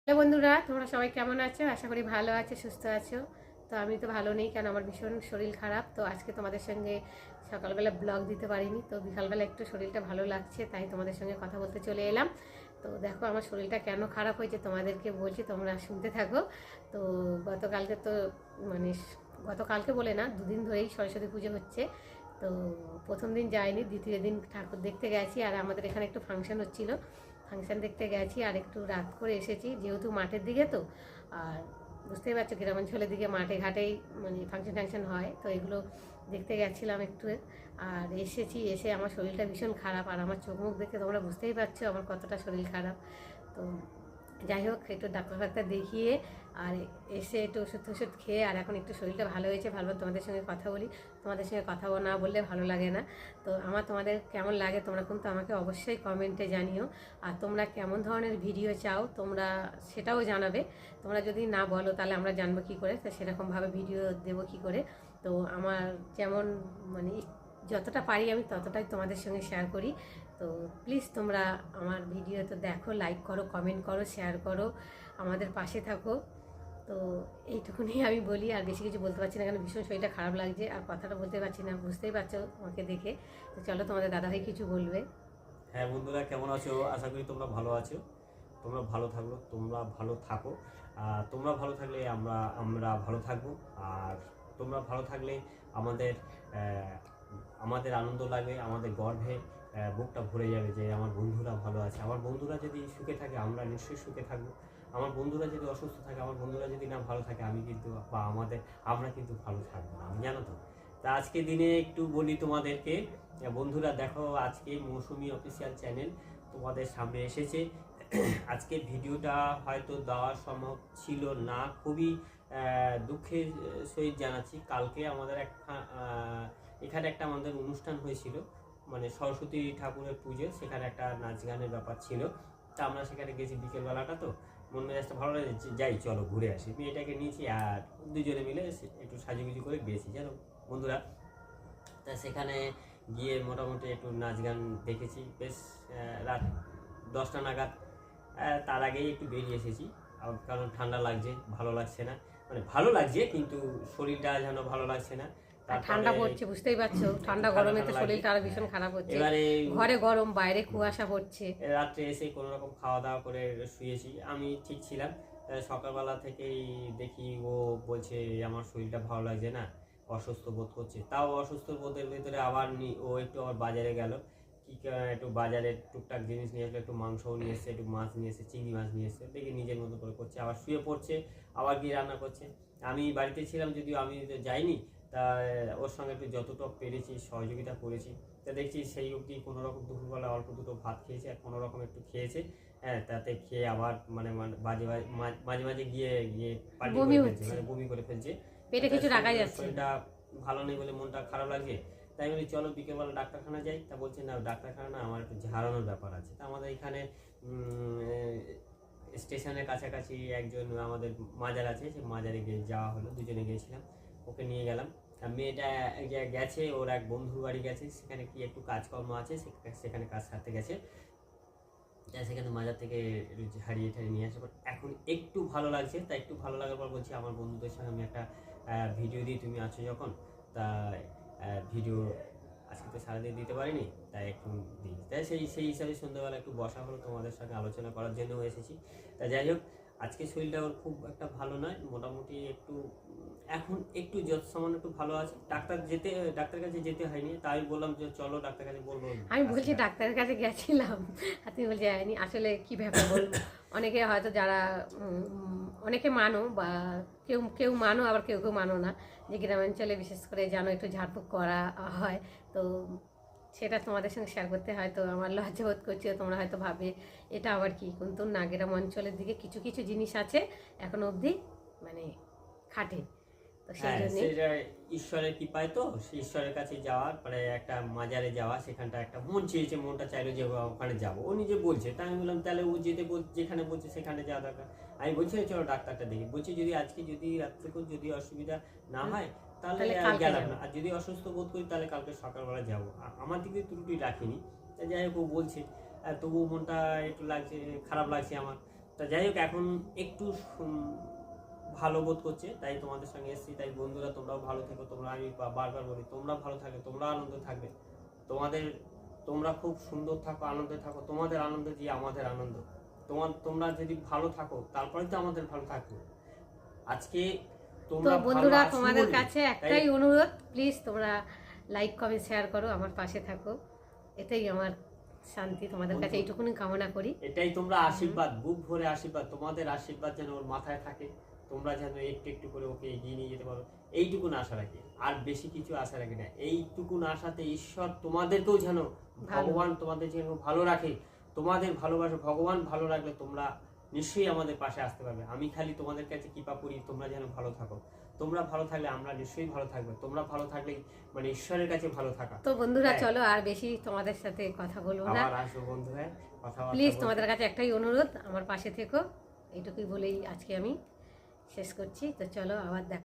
Hello বন্ধুরা, তোমরা সবাই কেমন আছো? আশা করি ভালো আছো, সুস্থ আছো। তো আমি তো ভালো নেই, কারণ আমার ভীষণ শরীর খারাপ। তো আজকে তোমাদের সঙ্গে সকালবেলা ব্লগ দিতে পারিনি, তো বিকালবেলা একটু শরীরটা ভালো লাগছে, তাই তোমাদের সঙ্গে কথা বলতে চলে এলাম। তো দেখো আমার শরীরটা কেন খারাপ হয়েছে তোমাদেরকে বলছি, তোমরা শুনতে থাকো। তো গতকালকে তো মানে গতকালকে বলে না, দুদিন ধরেই সরস্বতী পুজো হচ্ছে। তো প্রথম দিন যাইনি, দ্বিতীয় দিন ঠাকুর দেখতে গেছি, আর আমাদের এখানে একটু ফাংশন হচ্ছিলো, ফাংশন দেখতে গেছি। আর একটু রাত করে এসেছি, যেহেতু মাঠের দিকে তো, আর বুঝতেই পারছো গ্রামাঞ্চলের দিকে মাঠে ঘাটেই মানে ফাংশন টাংশন হয়, তো এগুলো দেখতে গেছিলাম একটু। আর এসে আমার শরীরটা ভীষণ খারাপ, আর আমার চোখ মুখ দেখে তোমরা বুঝতেই পারছো আমার কতটা শরীর খারাপ। তো যাই হোক, একটু ডাক্তার দেখিয়ে আর এসে একটু ওষুধ খেয়ে, আর এখন একটু শরীরটা ভালো হয়েছে, ভালো তোমাদের সঙ্গে কথা বলি। তোমাদের সঙ্গে কথা না বললে ভালো লাগে না। তো তোমাদের কেমন লাগে তোমরা কিন্তু আমাকে অবশ্যই কমেন্টে জানিও। আর তোমরা কেমন ধরনের ভিডিও চাও তোমরা সেটাও জানাবে। তোমরা যদি না বলো তাহলে আমরা জানবো কী করে, তো সেরকমভাবে ভিডিও দেবো কী করে। তো আমার যেমন মানে যতটা পারি আমি ততটাই তোমাদের সঙ্গে শেয়ার করি। তো প্লিজ তোমরা আমার ভিডিও তো দেখো, লাইক করো, কমেন্ট করো, শেয়ার করো, আমাদের পাশে থাকো। তো এইটুকুনি আমি বলি, আর বেশি কিছু বলতে পারছি না, কারণ ভীষণ শরীরটা খারাপ লাগছে, আর কথাটা বলতে পারছি না, বুঝতেই পারছো আমাকে দেখে। তো চলো, তোমাদের দাদাভাই কিছু বলবে। হ্যাঁ বন্ধুরা, কেমন আছো? আশা করি তোমরা ভালো আছো। তোমরা ভালো থাকো, তোমরা ভালো থাকো। তোমরা ভালো থাকলে আমরা ভালো থাকবো। আর তোমরা ভালো থাকলে আমাদের আমাদের আনন্দ লাগবে, আমাদের গর্বে বুকটা ভরে যাবে যে আমার বন্ধুরা ভালো আছে। আমার বন্ধুরা যদি সুখে থাকে আমরা নিশ্চয়ই সুখে থাকবো। আমার বন্ধুরা যদি অসুস্থ থাকে, আমার বন্ধুরা যদি না ভালো থাকে, আমি কিন্তু বা আমরা কিন্তু ভালো থাকবো না, আমি জানো তো। তা আজকে দিনে একটু বলি তোমাদেরকে। বন্ধুরা দেখো, আজকে মৌসুমি অফিসিয়াল চ্যানেল তোমাদের সামনে এসেছে। আজকে ভিডিওটা হয়তো দেওয়া সম্ভব ছিল না, খুবই দুঃখের সহিত জানাচ্ছি। কালকে আমাদের এখানে একটা আমাদের অনুষ্ঠান হয়েছিল, মানে সরস্বতী ঠাকুরের পুজো, সেখানে একটা নাচ গানের ব্যাপার ছিল। তা আমরা সেখানে গেছি বিকেলবেলাটা, তো মন মেজাজটা ভালো লাগে, যাই চলো ঘুরে আসি। মেয়েটাকে নিয়েছি আর দুজনে মিলে একটু সাজুগুজু করে গিয়েছি জানো বন্ধুরা। তা সেখানে গিয়ে মোটামুটি একটু নাচ গান দেখেছি বেশ। রাত 10টা নাগাদ, তার আগেই একটু বেরিয়ে এসেছি, কারণ ঠান্ডা লাগছে, ভালো লাগছে না। মানে ভালো লাগছে কিন্তু শরীরটা যেন ভালো লাগছে না। আর ঠান্ডা পড়ছে, বুঝতেই পারছো, ঠান্ডা গরমে তো শরীরটা আরো ভীষণ খারাপ হচ্ছে। এবারে ঘরে গরম, বাইরে কুয়াশা পড়ছে। রাত্রে এসে কোনো রকম খাওয়া দাওয়া করে শুয়েছি, আমি ঠিক ছিলাম। সকালবেলা থেকেই দেখি ও বলছে আমার শরীরটা ভালো লাগছে না, অসুস্থ বোধ করছে। তাও অসুস্থ বোধের ভেতরে আবার ও একটু আবার বাজারে গেল, একটু বাজারে টুকটাক জিনিস নিয়ে আসলো, একটু মাংসও নিয়ে এসছে, একটু মাছ নিয়ে এসছে, চিংড়ি মাছ নিয়ে এসছে, দেখি নিজের মতো করে করছে, আবার শুয়ে পড়ছে, আবার গিয়ে রান্না করছে। আমি বাড়িতে ছিলাম, যদিও আমি যাইনি। তা ওর সঙ্গে একটু যতটুকু পেরেছি সহযোগিতা করেছি। তা দেখছি সেই অবধি কোনো রকম দুপুরবেলা অল্প দুটো ভাত খেয়েছে, আর কোনো রকম একটু খেয়েছে। হ্যাঁ, তাতে খেয়ে আবার মানে মাঝে মাঝে গিয়ে গিয়ে পাল্টি করে ফেলছে, মানে বমি করে ফেলছে। পেটে কিছু রাখা যাচ্ছে। শরীরটা ভালো নেই বলে মনটা খারাপ লাগছে। তাই বলি চলো বিকেলবেলা ডাক্তারখানা যাই। তা বলছে না, ডাক্তারখানা না, আমার একটু ঝাড়ানোর ব্যাপার আছে। তা আমাদের এখানে স্টেশনের কাছাকাছি একজন আমাদের মাজার আছে, সেই মাজারে গিয়ে যাওয়া হলো, দুজনে গিয়েছিলাম, ওকে নিয়ে গেলাম। মেয়েটা গেছে ওর এক বন্ধুর বাড়ি গেছে, সেখানে কি একটু কাজকর্ম আছে, সেখানে কাজ সারতে গেছে। সেখানে মাজার থেকে হারিয়ে নিয়ে আসার পর এখন একটু ভালো লাগছে। তা একটু ভালো লাগার পর বলছি আমার বন্ধুদের সঙ্গে আমি একটা ভিডিও দিই, তুমি আছো যখন। তা ভিডিও আজকে তো সারাদিন দিতে পারিনি, তাই একটু দিই। তাই সেই হিসাবে সন্ধ্যাবেলা একটু বসা হলো, তোমাদের সঙ্গে আলোচনা করার জন্যও এসেছি। তা যাই হোক, আজকে শরীরটা ওর খুব একটা ভালো নয়, মোটামুটি একটু এখন একটু যত সামান্য একটু ভালো আছে। ডাক্তার কাছে যেতে হয়নি, তাই বললাম যে চলো ডাক্তার কাছে বলবো। আমি বলছি ডাক্তারের কাছে গেছিলাম, আর তুমি বলছি যায়নি। আসলে কি ব্যাপার বলবো, অনেকে হয়তো যারা অনেকে মানো, বা কেউ কেউ মানো, আবার কেউ কেউ মানো না, যে গ্রামাঞ্চলে বিশেষ করে যেন একটু ঝাড়ফুঁক করা হয়। তো সেটা তোমাদের সঙ্গে শেয়ার করতে হয়তো আমার লজ্জা বোধ করছে, তোমরা হয়তো ভাবে এটা আবার কি, কিন্তু না, গ্রাম অঞ্চলের দিকে কিছু কিছু জিনিস আছে এখন অবধি মানে খাটে। তো সেই হ্যাঁ, জন্যে সেটা ঈশ্বরের কৃপায়, তো সেই ঈশ্বরের কাছে যাওয়ার পরে একটা মাজারে যাওয়া, সেখানটা একটা মন চেয়েছে, মনটা চাইলো যে ওখানে যাবো, ও নিজে বলছে। তাই আমি বললাম তাহলে ও যেখানে বলছে সেখানে যাওয়া দরকার। আমি বলছি চলো ডাক্তারটা দেখি। বলছি যদি আজকে যদি রাত্রে যদি অসুবিধা না হয় তাহলে গেলাম না, আর যদি অসুস্থ বোধ করি তাহলে কালকে সকালবেলা যাবো। আমার দিকে ত্রুটি রাখিনি। যাই হোক, ও বলছে, তবুও মনটা একটু লাগছে, খারাপ লাগছে আমার। তা যাই হোক এখন একটু ভালো বোধ করছে, তাই তোমাদের সঙ্গে এসেছি। তাই বন্ধুরা তোমরাও ভালো থেকো, তোমরা, আমি বারবার বলি, তোমরা ভালো থাকলে তোমরা আনন্দে থাকবে, তোমরা খুব সুন্দর থাকো, আনন্দে থাকো। তোমাদের আনন্দ যে আমাদের আনন্দ। তোমরা যদি ভালো থাকো তারপরে তো আমাদের ভালো থাকবে। আজকে তো তোমরা বন্ধুরা ভালো আছো তোমাদের বলেই, কাছে তাই একটাই অনুরোধ, প্লিজ তোমরা লাইক কমেন্ট শেয়ার করো, আমার পাশে থাকো, এটাই আমার শান্তি। তোমাদের কাছে এইটুকুনি কামনা করি। এটাই তোমরা আশীর্বাদ, বুক ভরে আশীর্বাদ, তোমাদের আশীর্বাদ যেন ওর মাথায় থাকে, তোমরা যেন একটু একটু করে ওকে এগিয়ে নিয়ে যেতে পারো, এইটুকুন আশা রাখি। আর বেশি কিছু আশা রাখি না। এইটুকুন আশাতে ঈশ্বর তোমাদেরকেও যেন, ভগবান তোমাদের যেন ভালো রাখে। তোমাদের ভালোবাসা ভগবান ভালো রাখলে তোমরা নিশ্চয়ই আমাদের পাশে আসতে পারবে। আমি খালি তোমাদের কাছে কৃপা করি, তোমরা যেন ভালো থাকো। তোমরা ভালো থাকলে আমরা নিশ্চয়ই ভালো থাকবো। তোমরা ভালো থাকলেই মানে ঈশ্বরের কাছে ভালো থাকা। তো বন্ধুরা হ্যাঁ। চলো আর বেশি তোমাদের সাথে কথা বলবো না, আবার আসবো বন্ধুরা, কথাবার্তা প্লিজ বলতে। তোমাদের কাছে একটাই অনুরোধ, আমার পাশে থেকো, এইটুকুই বলেই আজকে আমি শেষ করছি। তো চলো আবার দেখা।